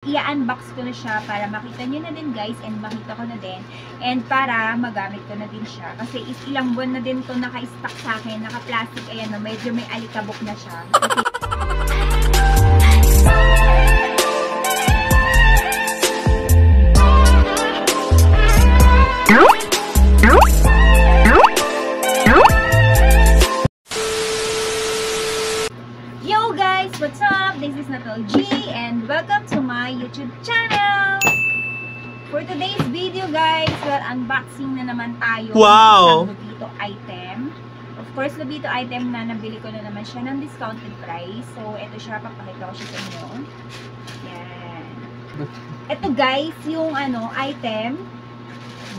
I-unbox ko na siya para makita nyo na din guys, and makita ko na din, and para magamit ko na din siya kasi ilang buwan na din to naka-stock sa akin, naka-plastic. Ayan, no, medyo may alikabok na siya kasi Yo guys, what's up? This is Natal G and welcome to my YouTube channel. For today's video guys, well, unboxing na naman tayo ng Lobito item. Of course, Lobito item na nabili ko na naman siya ng discounted price. So, ito siya, papakita ko siya sa inyo. Yan. Ito guys, yung item,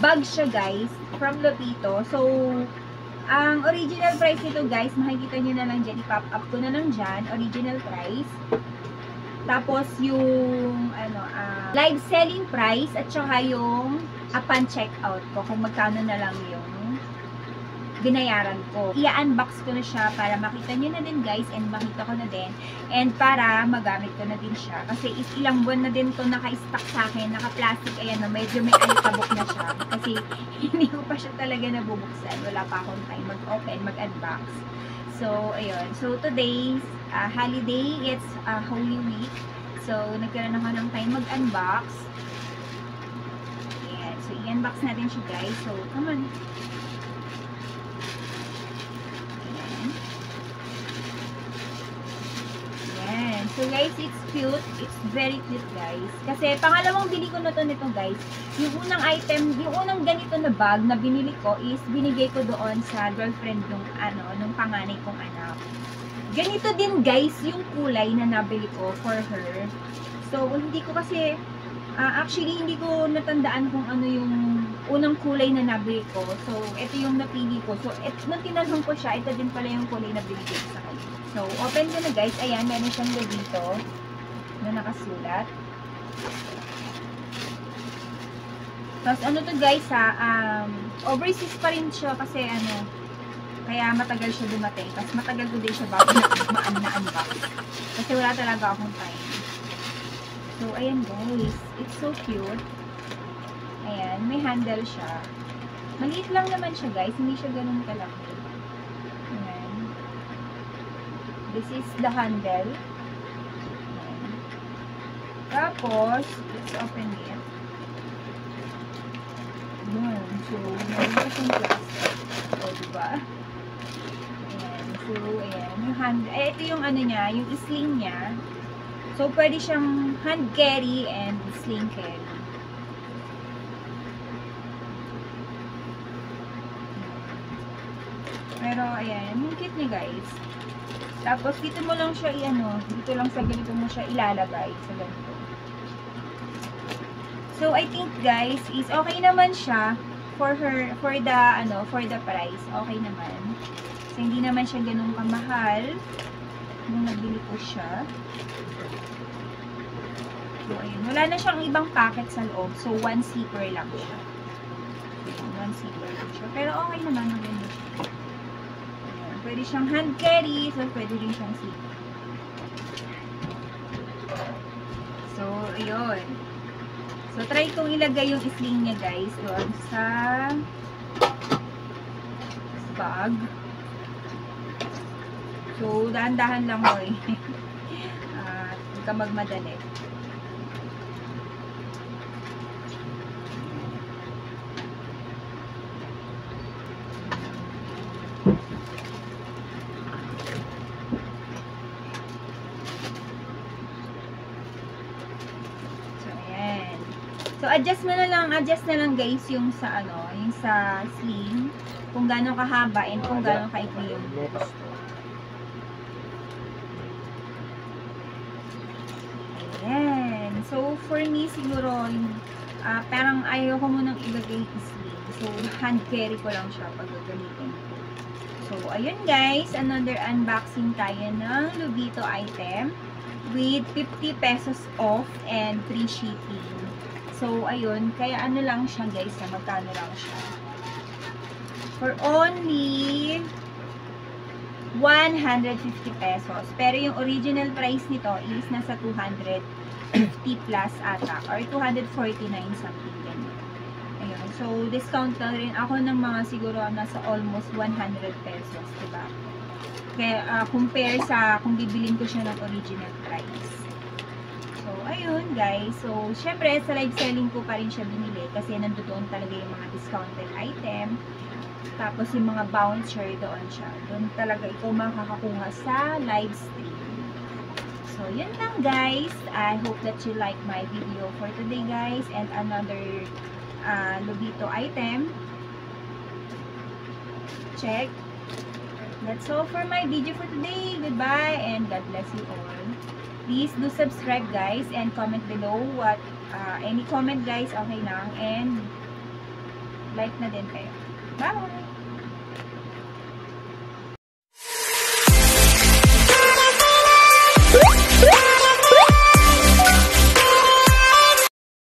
bag siya guys, from Lobito. So, ang original price nito guys, makikita nyo na lang dyan, i-pop up ko na lang dyan, original price. Tapos yung live selling price at saka yung upon checkout ko, kung magkano na lang yung binayaran ko. I-unbox ko na siya para makita nyo na din guys, and makita ko na din, and para magamit ko na din siya kasi ilang buwan na din to naka-stock sa akin, naka-plastic. Ayan, no, medyo may alikabok na siya kasi hindi ko pa siya talaga nabubuksan, wala pa akong time mag-open, mag-unbox. So ayun, so today's holiday, it's Holy Week, so nagkaroon ako ng time mag-unbox. Ayan, so i-unbox natin siya guys, so come on. So guys, it's cute. It's very cute guys. Kasi pangalawang bili ko na to nito guys. Yung unang item, yung unang ganito na bag na binili ko is binigay ko doon sa girlfriend nung panganay kong anak. Ganito din guys yung kulay na nabili ko for her. So hindi ko kasi actually hindi ko natandaan kung ano yung unang kulay na nabili ko. So ito yung napili ko. So nung tinanong ko siya, ito din pala yung kulay na binigay ko sa kanya. So, open ko na guys. Ayan, meron siyang Lobito na nakasulat. Tapos, ano to guys overseas pa rin siya kasi kaya matagal siya dumating. Tapos, matagal ko din siya bago na-unbox. Kasi wala talaga akong time. So, ayan guys. It's so cute. Ayan, may handle siya. Maliit lang naman siya guys. Hindi siya ganun kalaki. This is the handle. Ayan. Tapos, let's open it. Ayan. So, meron pa siyang plastic. So, diba? Ayan. So, ayan. Yung handle. Ito yung niya, yung sling niya. So, pwede siyang hand carry and sling carry. Pero, ayan. Yung cute niya, guys. Tapos, dito mo lang siya dito lang sa ganito mo siya ilalagay. Sa ganito. So, I think, guys, is okay naman siya for the price. Okay naman. So, hindi naman siya ganun kamahal nung nabili ko siya. So, ayun. Wala na siyang ibang packet sa loob. So, one zipper lang siya. One zipper lang siya. Pero, okay naman. Maganda siya. Pwede siyang hand carry, so pwede rin siyang zip. So, ayun. So, try kong ilagay yung sling niya, guys, doon sa bag. So, dahan-dahan lang mo eh. Huwag ka magmadali. So, adjust na lang guys yung sa sling, kung gaano kahaba and kung gaano kaikli yung gusto. Ayan. So, for me siguro, parang ayaw ko munang ilagay yung sling. So, hand carry ko lang siya pag gagamitin ko. So, ayun guys, another unboxing tayo ng Lobito item with 50 pesos off and free shipping. So, ayun. Kaya lang siya, guys. Magkano lang siya. For only 150 pesos. Pero yung original price nito is nasa 200 250 plus ata, or 249 something ganyan. Ayun. So, discount na rin ako ng mga siguro nasa almost 100 pesos, diba? Kaya, compare sa kung bibilin ko siya ng original price. So, ayun guys. So, syempre, sa live selling ko pa rin siya binili kasi nandoon talaga yung mga discounted item. Tapos, yung mga bouncer doon siya. Doon talaga ikaw makakakuha sa live stream. So, yun lang guys. I hope that you like my video for today guys. And another Lobito item. Check. That's all for my video for today. Goodbye and God bless you all. Please do subscribe guys and comment below what any comment guys, okay lang, and like na din kayo. Bye!